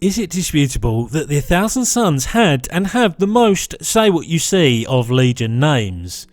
Is it disputable that the 1000 Suns had and have the most say what you see of Legion names?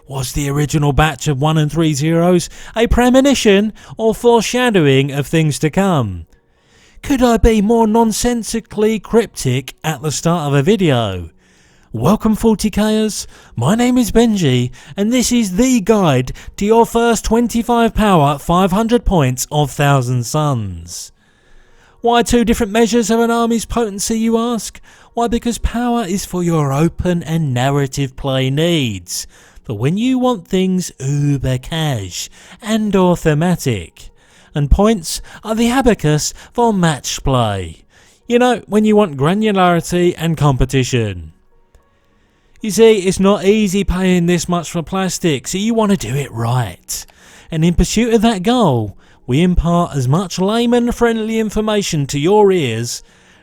Was the original batch of 1 and 3 zeros a premonition or foreshadowing of things to come? Could I be more nonsensically cryptic at the start of a video? Welcome 40Kers, my name is Benji and this is the guide to your first 25 power 500 points of 1000 Suns. Why two different measures of an army's potency, you ask? Why, because power is for your open and narrative play needs, but when you want things uber cash and or thematic, and points are the abacus for match play. You know, when you want granularity and competition. You see, it's not easy paying this much for plastic, so you want to do it right. And in pursuit of that goal, we impart as much layman-friendly information to your ears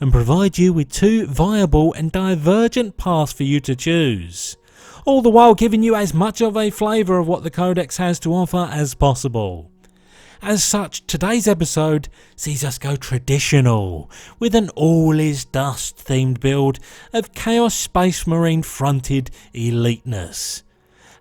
and provide you with two viable and divergent paths for you to choose, all the while giving you as much of a flavour of what the Codex has to offer as possible. As such, today's episode sees us go traditional with an all-is-dust themed build of Chaos Space Marine fronted eliteness,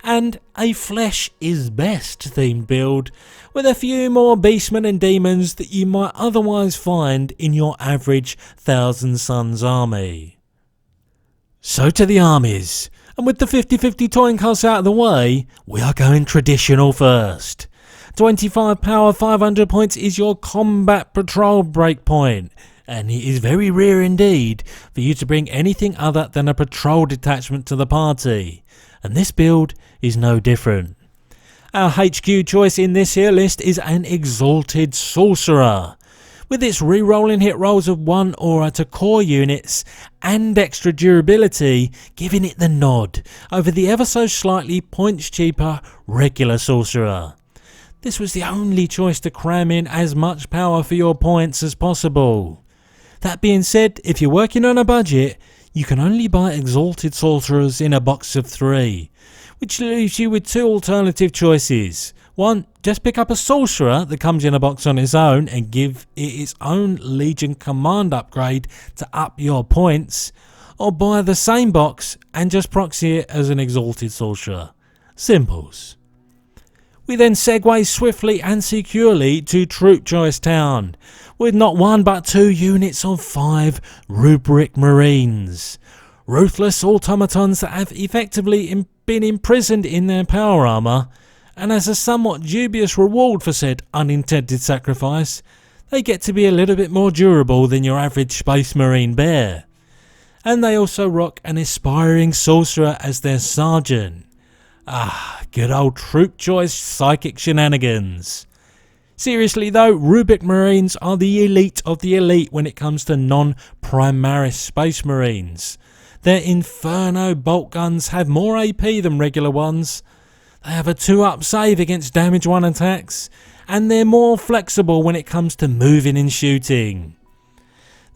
and a Flesh is Best themed build with a few more beastmen and demons that you might otherwise find in your average 1000 Suns army. So to the armies, and with the 50-50 toy costs out of the way, we are going traditional first. 25 power 500 points is your combat patrol breakpoint, and it is very rare indeed for you to bring anything other than a patrol detachment to the party, and this build is no different. Our HQ choice in this here list is an Exalted Sorcerer, with its re-rolling hit rolls of 1 aura to core units and extra durability, giving it the nod over the ever so slightly points cheaper regular Sorcerer. This was the only choice to cram in as much power for your points as possible. That being said, if you're working on a budget, you can only buy Exalted Sorcerers in a box of 3, which leaves you with two alternative choices. One, just pick up a Sorcerer that comes in a box on its own and give it its own Legion command upgrade to up your points, or buy the same box and just proxy it as an Exalted Sorcerer. Simples. We then segue swiftly and securely to Troop Choice Town, with not one but 2 units of 5 Rubric Marines. Ruthless automatons that have effectively been imprisoned in their power armour, and as a somewhat dubious reward for said unintended sacrifice, they get to be a little bit more durable than your average Space Marine bear. And they also rock an aspiring sorcerer as their sergeant. Good old Troop Choice psychic shenanigans. Seriously though, Rubric Marines are the elite of the elite when it comes to non-Primaris Space Marines. Their Inferno bolt guns have more AP than regular ones. They have a 2-up save against damage 1 attacks, and they're more flexible when it comes to moving and shooting.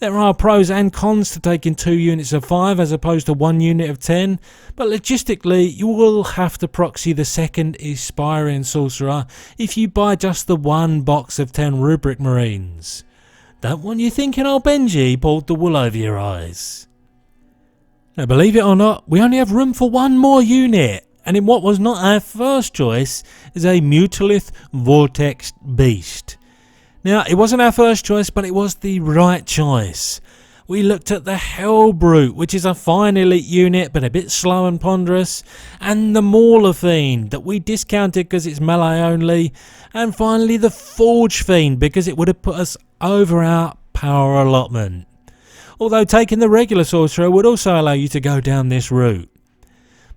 There are pros and cons to taking 2 units of 5 as opposed to 1 unit of 10, but logistically you will have to proxy the second aspiring sorcerer if you buy just the 1 box of 10 Rubric Marines. Don't want you thinking old Benji pulled the wool over your eyes. Now believe it or not, we only have room for 1 more unit, and in what was not our first choice is a Mutalith Vortex Beast. Now, it wasn't our first choice, but it was the right choice. We looked at the Hell Brute, which is a fine elite unit, but a bit slow and ponderous, and the Mauler Fiend, that we discounted because it's melee only, and finally the Forge Fiend, because it would have put us over our power allotment. Although taking the regular sorcerer would also allow you to go down this route.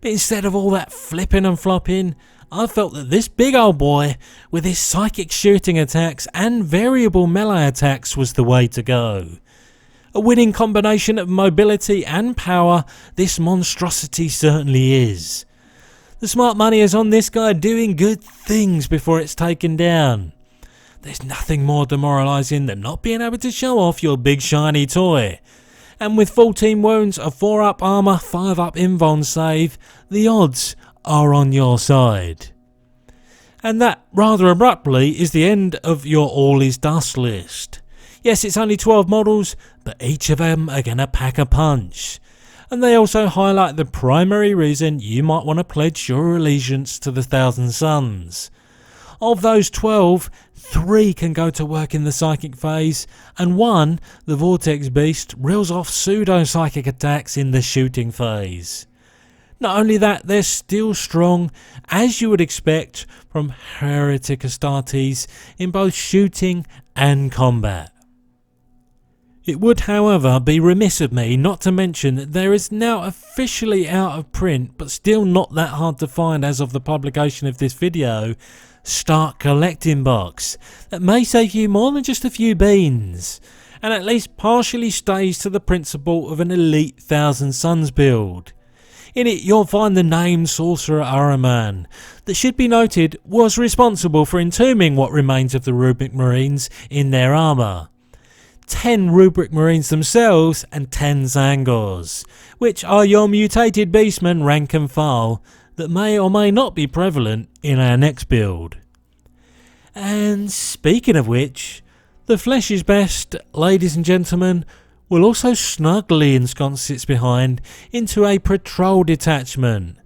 But instead of all that flipping and flopping, I felt that this big old boy, with his psychic shooting attacks and variable melee attacks, was the way to go. A winning combination of mobility and power, this monstrosity certainly is. The smart money is on this guy doing good things before it's taken down. There's nothing more demoralising than not being able to show off your big shiny toy. And with 14 wounds, a 4-up armour, 5-up invuln save, the odds are on your side. And that, rather abruptly, is the end of your All Is Dust list. Yes, it's only 12 models, but each of them are going to pack a punch. And they also highlight the primary reason you might want to pledge your allegiance to the Thousand Suns. Of those 12, 3 can go to work in the psychic phase, and 1, the Vortex Beast, reels off pseudo-psychic attacks in the shooting phase. Not only that, they're still strong, as you would expect from Heretic Astartes, in both shooting and combat. It would, however, be remiss of me not to mention that there is now officially out of print, but still not that hard to find as of the publication of this video, Start Collecting box that may save you more than just a few beans, and at least partially stays to the principle of an elite Thousand Suns build. In it you'll find the named Sorcerer Ahriman, that should be noted was responsible for entombing what remains of the Rubric Marines in their armour. 10 Rubric Marines themselves and 10 Zangors, which are your mutated beastmen rank and file that may or may not be prevalent in our next build. And speaking of which, the flesh is best, ladies and gentlemen, will also snugly ensconce its behind into a patrol detachment,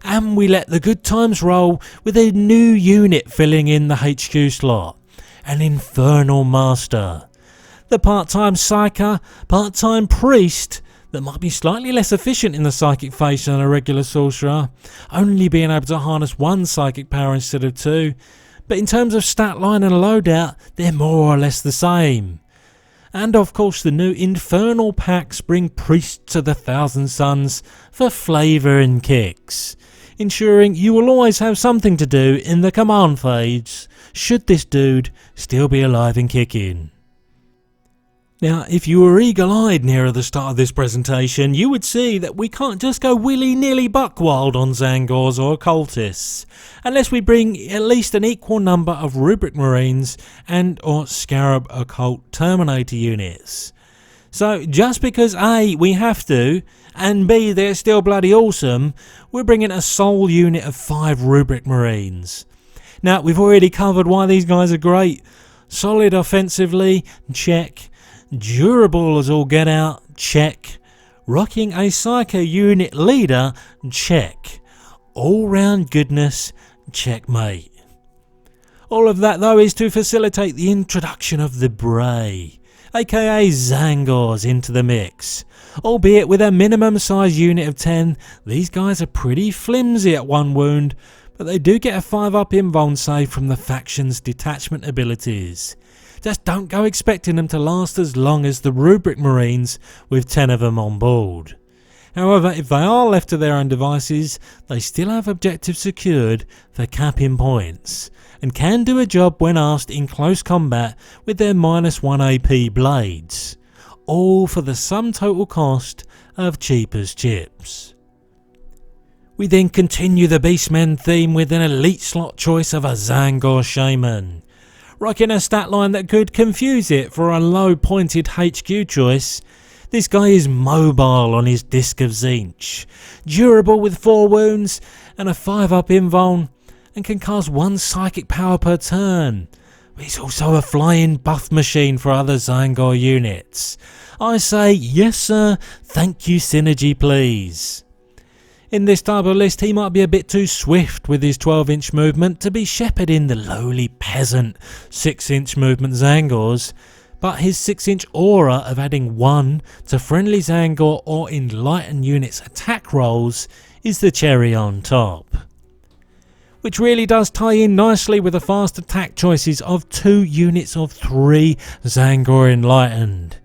and we let the good times roll with a new unit filling in the HQ slot, an Infernal Master. The part-time Psyker, part-time Priest that might be slightly less efficient in the psychic phase than a regular sorcerer, only being able to harness 1 psychic power instead of 2, but in terms of stat line and loadout, they're more or less the same. And of course the new Infernal packs bring Priests to the Thousand Suns for flavour and kicks, ensuring you will always have something to do in the command phase, should this dude still be alive and kicking. Now, if you were eagle-eyed nearer the start of this presentation, you would see that we can't just go willy-nilly buck wild on Zangors or Occultists, unless we bring at least an equal number of Rubric Marines and or Scarab Occult Terminator units. So, just because A, we have to, and B, they're still bloody awesome, we're bringing a sole unit of 5 Rubric Marines. Now, we've already covered why these guys are great. Solid offensively, check. Durable as all get out, check. Rocking a Psycho unit leader, check. All round goodness, checkmate. All of that though is to facilitate the introduction of the Bray, aka Zangors, into the mix. Albeit with a minimum size unit of 10, these guys are pretty flimsy at 1 wound, but they do get a 5-up invuln save from the faction's detachment abilities. Just don't go expecting them to last as long as the Rubric Marines with 10 of them on board. However, if they are left to their own devices, they still have objectives secured for capping points, and can do a job when asked in close combat with their -1 AP blades, all for the sum total cost of cheap as chips. We then continue the Beastmen theme with an elite slot choice of a Zangor Shaman. Rocking a stat line that could confuse it for a low pointed HQ choice, this guy is mobile on his Disc of Zinch, durable with 4 wounds and a 5-up invuln, and can cast 1 psychic power per turn. He's also a flying buff machine for other Zangor units. I say yes sir, thank you synergy please. In this type of list he might be a bit too swift with his 12-inch movement to be shepherding the lowly peasant 6-inch movement Zangors, but his 6-inch aura of adding 1 to friendly Zangor or enlightened units attack rolls is the cherry on top. Which really does tie in nicely with the fast attack choices of 2 units of 3 Zangor enlightened.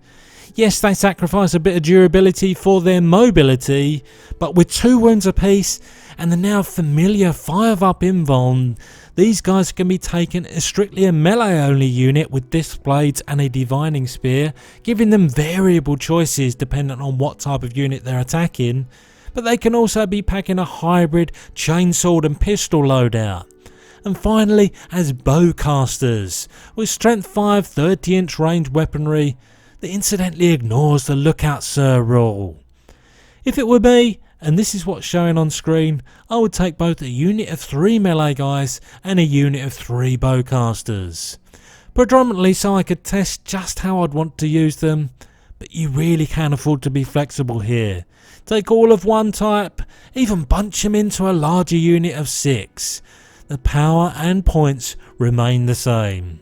Yes, they sacrifice a bit of durability for their mobility, but with 2 wounds apiece and the now familiar 5-up invuln, these guys can be taken as strictly a melee only unit with disc blades and a divining spear, giving them variable choices dependent on what type of unit they're attacking, but they can also be packing a hybrid chainsword and pistol loadout. And finally, as bowcasters, with strength 5 30-inch range weaponry that incidentally ignores the lookout sir rule. If it were me, and this is what's showing on screen, I would take both a unit of 3 melee guys and a unit of 3 bowcasters. predominantly so I could test just how I'd want to use them, but you really can afford to be flexible here. Take all of one type, even bunch them into a larger unit of 6. The power and points remain the same.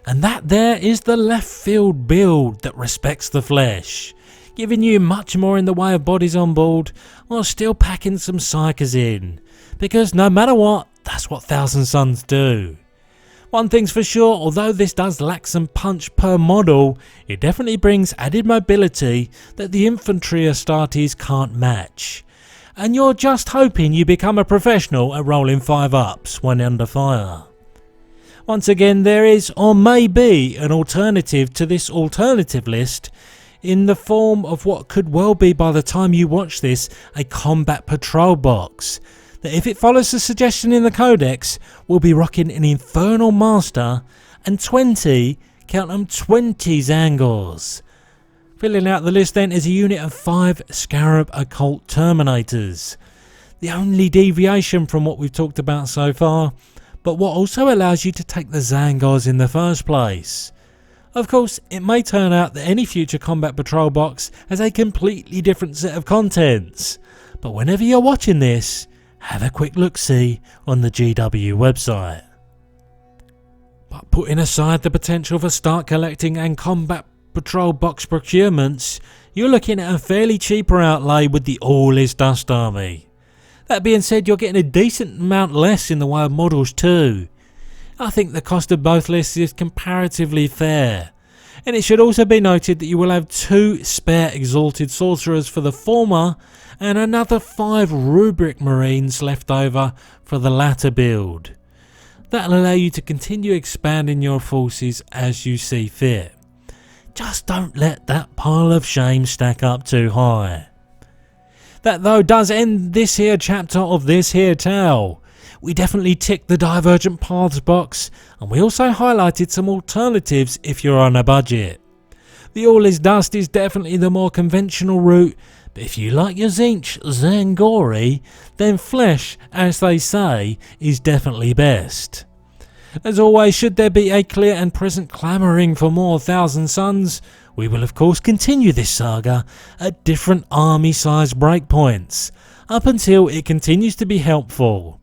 And that there is the left field build that respects the flesh, giving you much more in the way of bodies on board while still packing some psychers in, because no matter what, that's what Thousand Sons do. One thing's for sure, although this does lack some punch per model, it definitely brings added mobility that the infantry Astartes can't match. And you're just hoping you become a professional at rolling 5-ups when under fire. Once again, there is or may be an alternative to this alternative list in the form of what could well be, by the time you watch this, a combat patrol box that, if it follows the suggestion in the codex, will be rocking an Infernal Master and 20, count them, 20 Zangors. Filling out the list then is a unit of 5 Scarab Occult Terminators. The only deviation from what we've talked about so far, but what also allows you to take the Zangors in the first place. Of course, it may turn out that any future combat patrol box has a completely different set of contents, but whenever you're watching this, have a quick look-see on the GW website. But putting aside the potential for start collecting and combat patrol box procurements, you're looking at a fairly cheaper outlay with the All Is Dust army. That being said, you're getting a decent amount less in the way of models too. I think the cost of both lists is comparatively fair, and it should also be noted that you will have 2 spare Exalted Sorcerers for the former and another 5 Rubric Marines left over for the latter build. That'll allow you to continue expanding your forces as you see fit. Just don't let that pile of shame stack up too high. That though does end this here chapter of this here tale. We definitely ticked the Divergent Paths box, and we also highlighted some alternatives if you're on a budget. The All Is Dust is definitely the more conventional route, but if you like your Zinch Zangori, then flesh, as they say, is definitely best. As always, should there be a clear and present clamouring for more Thousand Sons, we will of course continue this saga at different army size breakpoints, up until it continues to be helpful.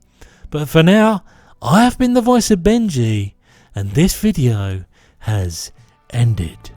But for now, I have been the voice of Benji, and this video has ended.